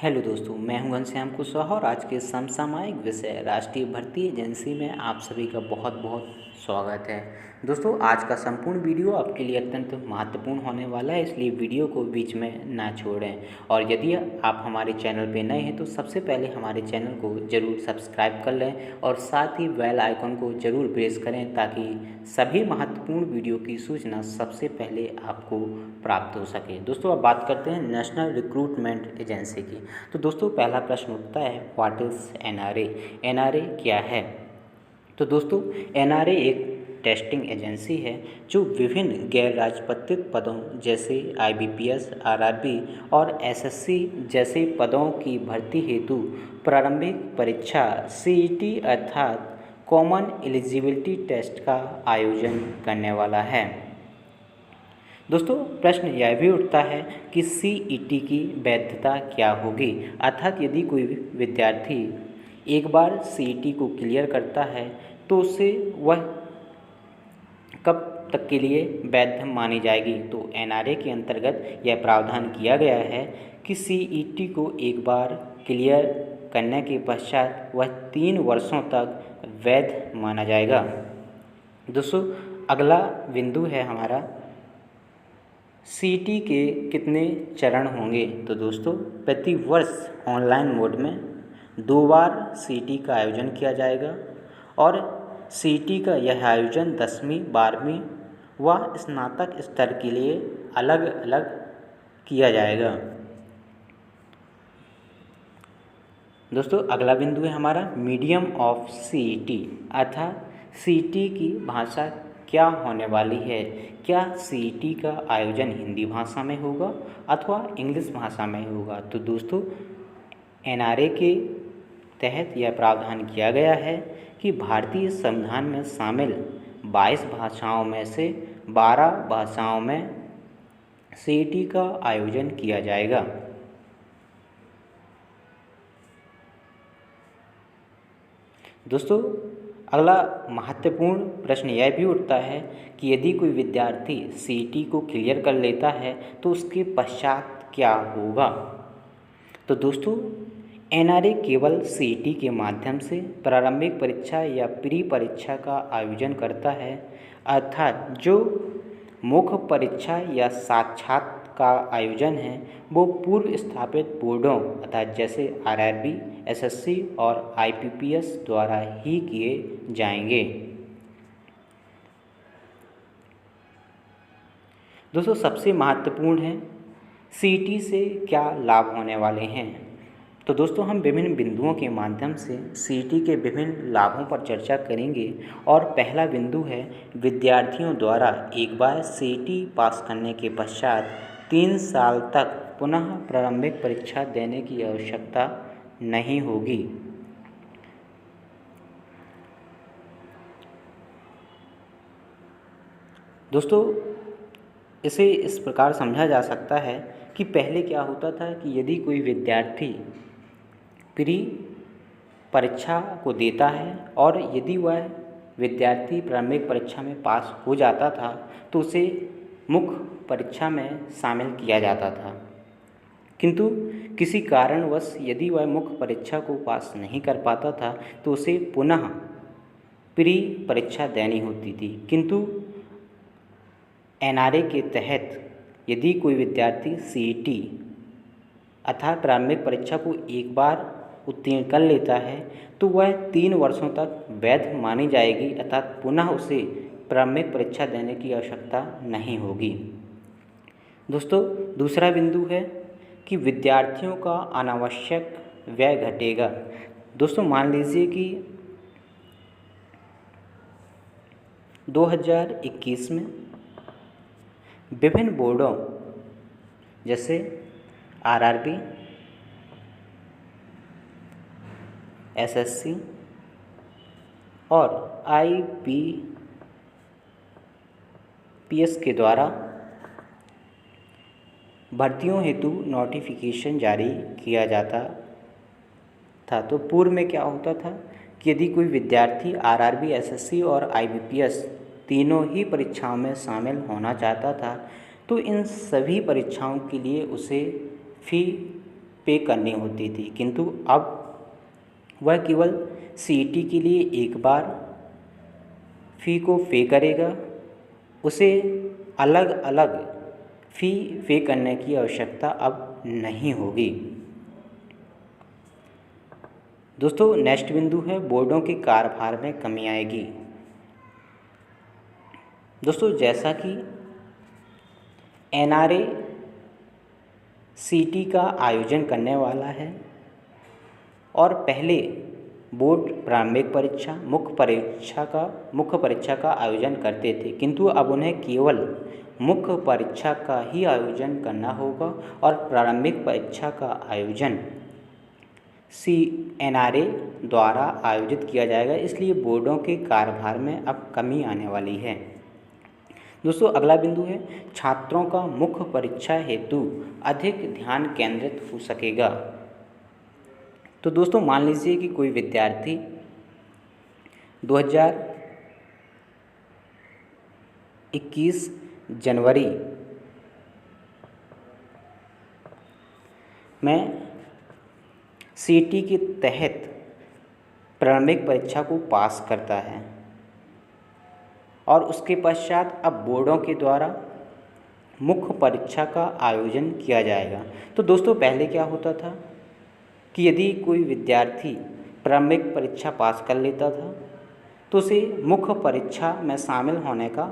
Hello दोस्तों, मैं हूं घनश्याम कुशवाहा और आज के समसामयिक विषय राष्ट्रीय भर्ती एजेंसी में आप सभी का बहुत बहुत स्वागत है। दोस्तों, आज का संपूर्ण वीडियो आपके लिए अत्यंत महत्वपूर्ण होने वाला है, इसलिए वीडियो को बीच में ना छोड़ें। और यदि आप हमारे चैनल पर नए हैं तो सबसे पहले हमारे चैनल को ज़रूर सब्सक्राइब कर लें और साथ ही बेल आइकन को ज़रूर प्रेस करें ताकि सभी महत्वपूर्ण वीडियो की सूचना सबसे पहले आपको प्राप्त हो सके। दोस्तों, अब बात करते हैं नेशनल रिक्रूटमेंट एजेंसी की। तो दोस्तों, पहला प्रश्न उठता है, व्हाट इज़ एनआरए? एनआरए क्या है? तो दोस्तों, एनआरए एक टेस्टिंग एजेंसी है जो विभिन्न गैर राजपत्रित पदों जैसे आईबीपीएस, आरआरबी और एसएससी जैसे पदों की भर्ती हेतु प्रारंभिक परीक्षा सीईटी अर्थात कॉमन एलिजिबिलिटी टेस्ट का आयोजन करने वाला है। दोस्तों, प्रश्न यह भी उठता है कि सीईटी की वैधता क्या होगी, अर्थात यदि कोई विद्यार्थी एक बार सीईटी को क्लियर करता है तो उसे वह कब तक के लिए वैध मानी जाएगी। तो एनआरए के अंतर्गत यह प्रावधान किया गया है कि सीईटी को एक बार क्लियर करने के पश्चात वह 3 वर्षों तक वैध माना जाएगा। दोस्तों, अगला बिंदु है हमारा, सीईटी के कितने चरण होंगे। तो दोस्तों, प्रति वर्ष ऑनलाइन मोड में 2 बार सीईटी का आयोजन किया जाएगा और सीईटी का यह आयोजन 10वीं, 12वीं व स्नातक स्तर के लिए अलग अलग किया जाएगा। दोस्तों, अगला बिंदु है हमारा मीडियम ऑफ सीईटी, अर्थात सीईटी की भाषा क्या होने वाली है। क्या सीईटी का आयोजन हिंदी भाषा में होगा अथवा इंग्लिश भाषा में होगा। तो दोस्तों, एनआरए के तहत यह प्रावधान किया गया है कि भारतीय संविधान में शामिल 22 भाषाओं में से 12 भाषाओं में सीईटी का आयोजन किया जाएगा। दोस्तों, अगला महत्वपूर्ण प्रश्न यह भी उठता है कि यदि कोई विद्यार्थी सीईटी को क्लियर कर लेता है तो उसके पश्चात क्या होगा। तो दोस्तों, एनआरए केवल सीईटी के माध्यम से प्रारंभिक परीक्षा या प्री परीक्षा का आयोजन करता है, अर्थात जो मुख्य परीक्षा या साक्षात का आयोजन है वो पूर्व स्थापित बोर्डों अर्थात जैसे आरआरबी, एसएससी और आईपीपीएस द्वारा ही किए जाएंगे। दोस्तों, सबसे महत्वपूर्ण है सीईटी से क्या लाभ होने वाले हैं। तो दोस्तों, हम विभिन्न बिंदुओं के माध्यम से सीईटी के विभिन्न लाभों पर चर्चा करेंगे और पहला बिंदु है, विद्यार्थियों द्वारा एक बार सीईटी पास करने के पश्चात 3 साल तक पुनः प्रारंभिक परीक्षा देने की आवश्यकता नहीं होगी। दोस्तों, इसे इस प्रकार समझा जा सकता है कि पहले क्या होता था कि यदि कोई विद्यार्थी प्री परीक्षा को देता है और यदि वह विद्यार्थी प्रारंभिक परीक्षा में पास हो जाता था तो उसे मुख्य परीक्षा में शामिल किया जाता था, किंतु किसी कारणवश यदि वह मुख्य परीक्षा को पास नहीं कर पाता था तो उसे पुनः प्री परीक्षा देनी होती थी। किंतु एनआरए के तहत यदि कोई विद्यार्थी सीईटी अर्थात प्रारंभिक परीक्षा को एक बार उत्तीर्ण कर लेता है तो वह 3 वर्षों तक वैध मानी जाएगी, अर्थात पुनः उसे प्रारंभिक परीक्षा देने की आवश्यकता नहीं होगी। दोस्तों, दूसरा बिंदु है कि विद्यार्थियों का अनावश्यक व्यय घटेगा। दोस्तों, मान लीजिए कि 2021 में विभिन्न बोर्डों जैसे आरआरबी, एसएससी और आईपीपीएस के द्वारा भर्तियों हेतु नोटिफिकेशन जारी किया जाता था। तो पूर्व में क्या होता था कि यदि कोई विद्यार्थी आरआरबी, एसएससी और आईबीपीएस तीनों ही परीक्षाओं में शामिल होना चाहता था तो इन सभी परीक्षाओं के लिए उसे फ़ी पे करनी होती थी, किंतु अब वह केवल सीईटी के लिए एक बार फ़ी को पे करेगा। उसे अलग अलग फ़ी पे करने की आवश्यकता अब नहीं होगी। दोस्तों नेक्स्ट बिंदु है बोर्डों के कार्यभार में कमी आएगी। दोस्तों जैसा कि एनआरए सीटी का आयोजन करने वाला है और पहले बोर्ड प्रारंभिक परीक्षा मुख्य परीक्षा का आयोजन करते थे, किंतु अब उन्हें केवल मुख्य परीक्षा का ही आयोजन करना होगा और प्रारंभिक परीक्षा का आयोजन एनआरए द्वारा आयोजित किया जाएगा। इसलिए बोर्डों के कार्यभार में अब कमी आने वाली है। दोस्तों अगला बिंदु है छात्रों का मुख्य परीक्षा हेतु अधिक ध्यान केंद्रित हो सकेगा। तो दोस्तों मान लीजिए कि कोई विद्यार्थी 2021 जनवरी में सीटी के तहत प्रारंभिक परीक्षा को पास करता है और उसके पश्चात अब बोर्डों के द्वारा मुख्य परीक्षा का आयोजन किया जाएगा। तो दोस्तों पहले क्या होता था कि यदि कोई विद्यार्थी प्रारंभिक परीक्षा पास कर लेता था तो उसे मुख्य परीक्षा में शामिल होने का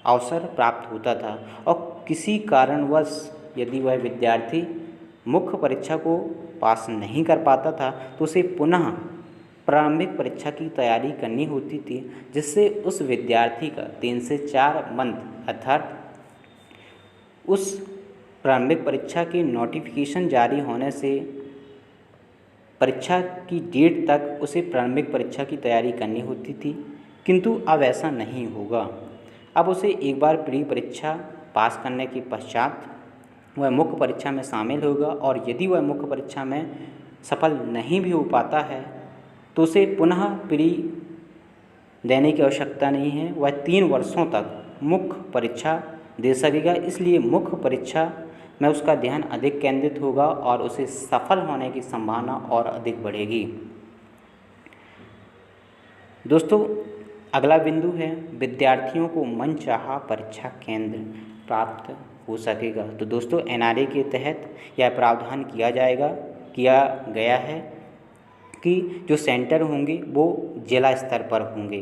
अवसर प्राप्त होता था, और किसी कारणवश यदि वह विद्यार्थी मुख्य परीक्षा को पास नहीं कर पाता था तो उसे पुनः प्रारंभिक परीक्षा की तैयारी करनी होती थी, जिससे उस विद्यार्थी का 3 से 4 मंथ अर्थात उस प्रारंभिक परीक्षा के नोटिफिकेशन जारी होने से परीक्षा की डेट तक उसे प्रारंभिक परीक्षा की तैयारी करनी होती थी। किंतु अब ऐसा नहीं होगा। अब उसे एक बार प्री परीक्षा पास करने के पश्चात वह मुख्य परीक्षा में शामिल होगा, और यदि वह मुख्य परीक्षा में सफल नहीं भी हो पाता है तो उसे पुनः प्री देने की आवश्यकता नहीं है। वह 3 वर्षों तक मुख्य परीक्षा दे सकेगा। इसलिए मुख्य परीक्षा में उसका ध्यान अधिक केंद्रित होगा और उसे सफल होने की संभावना और अधिक बढ़ेगी। दोस्तों अगला बिंदु है विद्यार्थियों को मनचाहा परीक्षा केंद्र प्राप्त हो सकेगा। तो दोस्तों एनआरए के तहत यह प्रावधान किया गया है कि जो सेंटर होंगे वो जिला स्तर पर होंगे,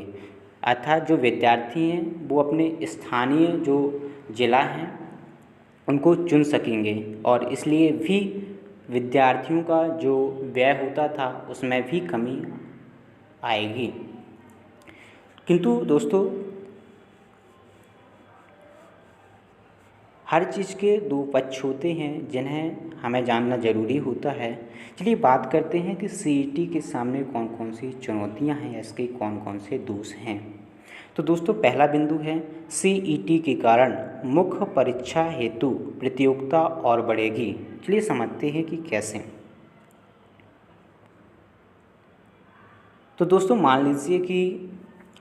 अर्थात जो विद्यार्थी हैं वो अपने स्थानीय जो जिला हैं उनको चुन सकेंगे, और इसलिए भी विद्यार्थियों का जो व्यय होता था उसमें भी कमी आएगी। किंतु दोस्तों हर चीज़ के 2 पक्ष होते हैं जिन्हें हमें जानना ज़रूरी होता है। चलिए बात करते हैं कि सीईटी के सामने कौन कौन सी चुनौतियां हैं, इसके कौन कौन से दोष हैं। तो दोस्तों पहला बिंदु है सीईटी के कारण मुख्य परीक्षा हेतु प्रतियोगिता और बढ़ेगी। चलिए समझते हैं कि कैसे। तो दोस्तों मान लीजिए कि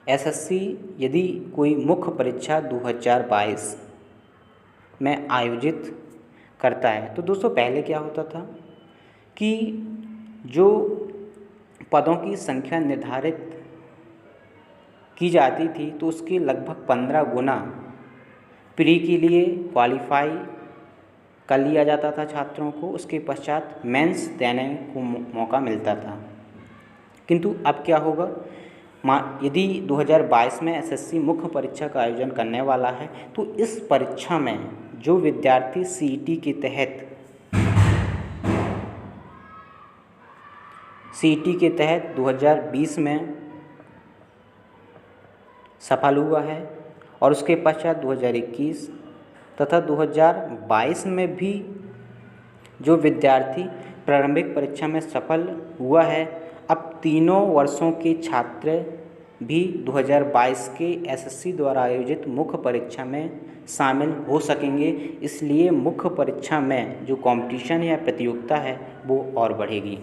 एसएससी यदि कोई मुख्य परीक्षा 2022 में आयोजित करता है, तो दोस्तों पहले क्या होता था कि जो पदों की संख्या निर्धारित की जाती थी तो उसके लगभग 15 गुना प्री के लिए क्वालिफाई कर लिया जाता था छात्रों को। उसके पश्चात मेंस देने को मौका मिलता था। किंतु अब क्या होगा, यदि 2022 में एसएससी मुख्य परीक्षा का आयोजन करने वाला है तो इस परीक्षा में जो विद्यार्थी सीईटी के तहत 2020 में सफल हुआ है और उसके पश्चात 2021 तथा 2022 में भी जो विद्यार्थी प्रारंभिक परीक्षा में सफल हुआ है, अब तीनों वर्षों के छात्र भी 2022 के एसएससी द्वारा आयोजित मुख्य परीक्षा में शामिल हो सकेंगे। इसलिए मुख्य परीक्षा में जो कंपटीशन या प्रतियोगिता है वो और बढ़ेगी।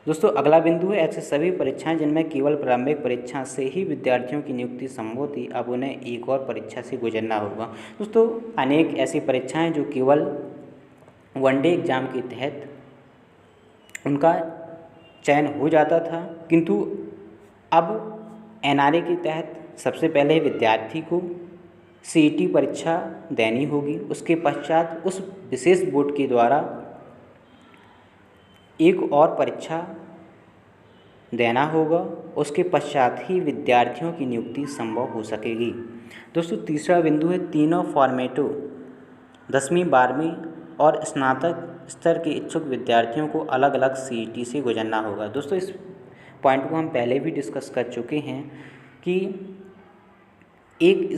दोस्तों अगला बिंदु है ऐसे सभी परीक्षाएं जिनमें केवल प्रारंभिक परीक्षा से ही विद्यार्थियों की नियुक्ति संभव थी, अब उन्हें एक और परीक्षा से गुजरना होगा। दोस्तों अनेक ऐसी परीक्षाएं जो केवल वनडे एग्ज़ाम के तहत उनका चयन हो जाता था, किंतु अब एनआरए के तहत सबसे पहले विद्यार्थी को सीईटी परीक्षा देनी होगी। उसके पश्चात उस विशेष बोर्ड के द्वारा एक और परीक्षा देना होगा। उसके पश्चात ही विद्यार्थियों की नियुक्ति संभव हो सकेगी। दोस्तों, तीसरा बिंदु है तीनों फॉर्मेटों 10वीं 12वीं और स्नातक स्तर के इच्छुक विद्यार्थियों को अलग अलग सीईटी से गुजरना होगा। दोस्तों, इस पॉइंट को हम पहले भी डिस्कस कर चुके हैं कि एक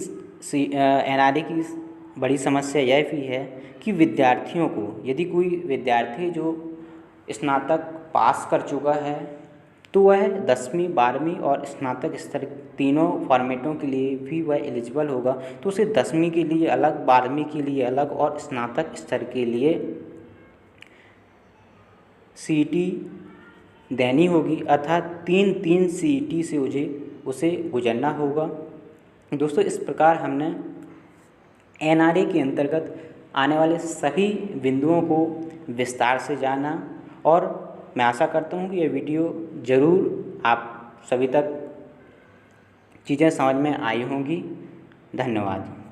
एनआरए की बड़ी समस्या यह भी है कि विद्यार्थियों को, यदि कोई विद्यार्थी जो स्नातक पास कर चुका है तो वह 10वीं 12वीं और स्नातक स्तर तीनों फॉर्मेटों के लिए भी वह एलिजिबल होगा, तो उसे 10वीं के लिए अलग, 12वीं के लिए अलग और स्नातक स्तर के लिए सीईटी देनी होगी, अर्थात 3 सीईटी से उसे गुजरना होगा। दोस्तों, इस प्रकार हमने एनआरए के अंतर्गत आने वाले सभी बिंदुओं को विस्तार से जाना, और मैं आशा करता हूँ कि यह वीडियो ज़रूर आप सभी तक चीज़ें समझ में आई होंगी। धन्यवाद।